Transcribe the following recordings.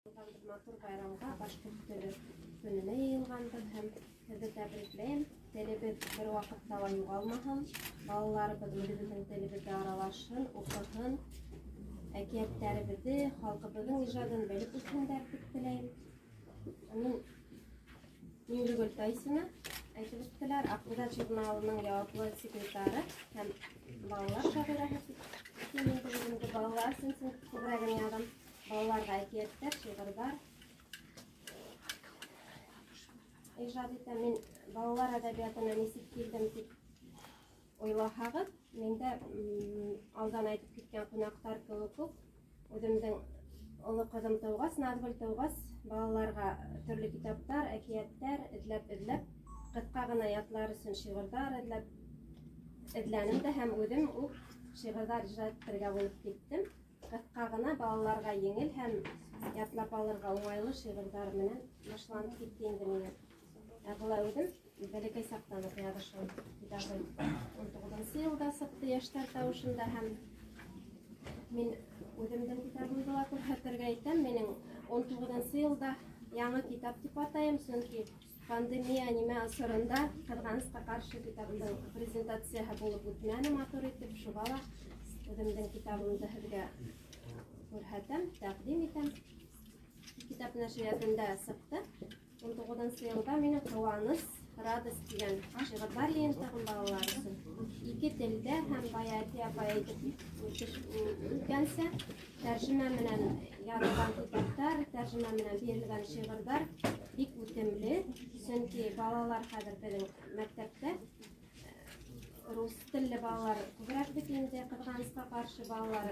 Матур байрамга башкорт теле көнүнө ыйылганбыз һәм сизди тәбриклейм. Телебез бер вакытта югалмаһын, балаларыбыз үзебезнең телебезгә аралашсын, укысын, әкиятләребезне, халкыбызның иҗатын белеп үссеннәр дип теләйм. Мин Миңлегөл Тайсина әйтеп үттеләр, Акбузат журналының яуаплы секретары һәм балалар шагыйрәһе. Балалар өчен күбрәк язам. Балаларга әкиятләр, шигырьләр иҗат итәм. Мин балалар әдәбиятына ничек килдем дип уйласагыз, миндә алдан әйтеп киткән кунактар кебек үк үземнең олы кызым тугас, Назгөл тугас, балаларга төрле китаплар, әкиятләр эзләп, кыска гына ятлар өчен шигырьләр эзләнем дә һәм үзем үк шигырьләр иҗат итәргә булып киттем. Кыска гына балаларга еңел һәм ятлап алырга уңайлы шигырьләр менән башланып китте инде минем. Булай үзем бәләкәй сактан ук язышым китабы 19 елда сыкты яшьтәр тавышында һәм мин үземнең китабымды ла күрсәтергә итәм. Минем 19 елда яңа китап дип атайм, чөнки пандемия нимә асырында кызганычка каршы китабымның презентацияһы булып үтмәде матур итеп, шуга ла үземнең китабымды һеҙгә күрһәтәм, тәҡдим итәм. Китап нәшриәтендә сыҡты. 19 елда мине «Ҡыуаныс», «Радость» дигән шиғырҙар йыйынтығын балалар өсөн. 2 телдә һәм Баяти апай әйтеп үткәнсә, тәржемә менән яҙылған китаптар, тәржемә менән бирелгән шиғырҙар бик үтемле, сөнки балалар хәҙер беҙҙең мәктәптә рус телле балалар күберәк бит инде, кызганычка каршы балалар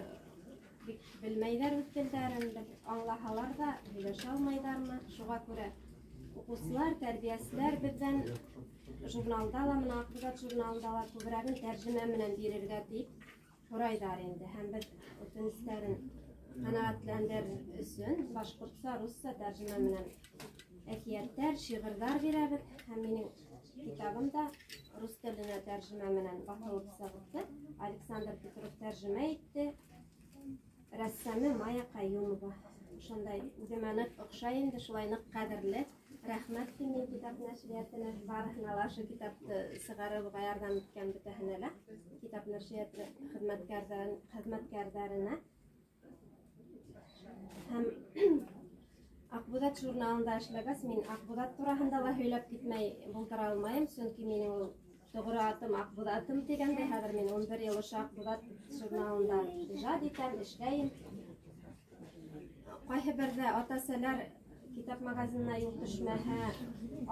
бик белмәйҙәр үҙ телдәрен, аңлаһалар да һөйләшә алмайҙармы. Шуға күрә уҡыусылар, тәрбиәселәр беҙҙән журналда ла, мына Акбузат журналында ла күберәген тәржемә менән бирергә тип һорайҙар инде. Һәм беҙ үтенестәрен ҡәнәғәтләндерер өсөн башҡортса, русса тәржемә менән әкиәттәр, шиғырҙар бирәбеҙ. Һәм минең китабым да рус теленә тәржемә менән баҫылып сығып, Александр Петров тәржемә итте. Рәссамы Майя Ҡәйүмова. Шундай үҙемә ныҡ оҡшай инде, шулай ныҡ ҡәҙерле. Рәхмәт тим мин китап нәшриәтенә, барыһына ла ошо китапты сығарырға ярҙам иткән бөтәһенә лә, китап нәшриәте хеҙмәткәрҙәренә. Һәм Акбузат журналында эшләгәс, мин Акбузат тураһында ла һөйләп китмәй булдыра алмайым, сөнки минең ул тоғро атым Акбузатым дигәндәй, хәҙер мин 11 йыл ошо Акбузат журналында ижад итәм, эшләйем. Ҡайһы берҙә ата-әсәләр китап магазинына юл төшмәһә,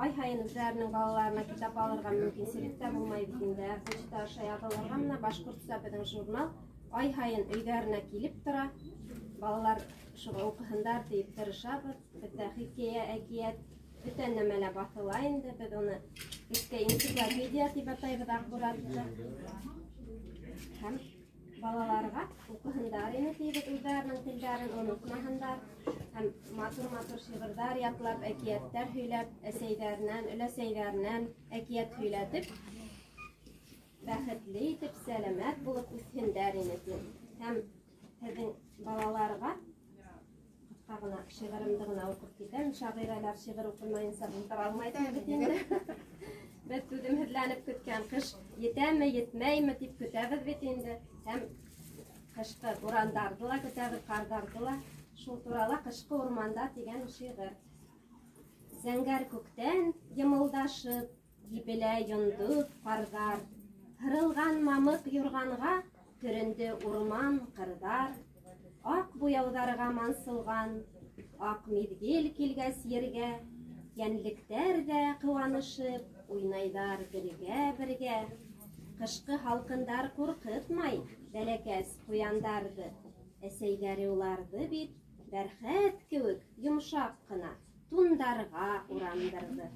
ай һайын үҙҙәренең балаларына китап алырға мөмкинселек тә булмай бит инде. Почта аша яҙылырға менә башҡортса беҙҙең журнал ай һайын өйҙәренә килеп тора. Балалар шуға уҡыһындар тип тырышабыҙ. Бөтә хикәйә, әкиәт, бөтә нәмә лә баҫыла инде. Беҙ уны кескәй энциклопедия тип атайбыҙ Акбузатты. Һәм балаларға уҡыһындар ине тибеҙ, үҙҙәренең телдәрен онотмаһындар. Һәм матур-матур шиғырҙар ятлап, әкиәттәр һөйләп, әсәйҙәренән, өләсәйҙәренән әкиәт һөйләтеп, бәхетле итеп, сәләмәт булып үҫһендәр ине. Һәм һеҙҙең балаларға ҡыҫҡа ғына шиғырымды ғына уҡып китәм. Шағирәләр шиғыр уҡымайынса булдыра алмайҙар бит инде. Беҙ түҙемһеҙләнеп көткән ҡыш етәме, етмәйме тип көтәбеҙ бит инде. Һәм ҡышҡы бурандарҙы ла көтәбеҙ, ҡарҙарҙы ла. Шул турала «Ҡышҡы урманда» тигән шиғыр. Зәңгәр күктән йымылдашып, ебелә йондоҙ ҡарҙар. Һырылған мамыҡ юрғанға төрөндө урман ҡырҙар. Аҡ буяуҙарға мансылған, аҡ миҙгел килгәс ергә, йәнлектәр ҙә ҡыуанышып, уйнайҙар бергә-бергә. Ҡышҡы һалҡындар ҡурҡытмай бәләкәс ҡуяндарҙы. Әсәйҙәре уларҙы бит бәрхәт кеүек йомшаҡ ҡына тундарға урандырҙы.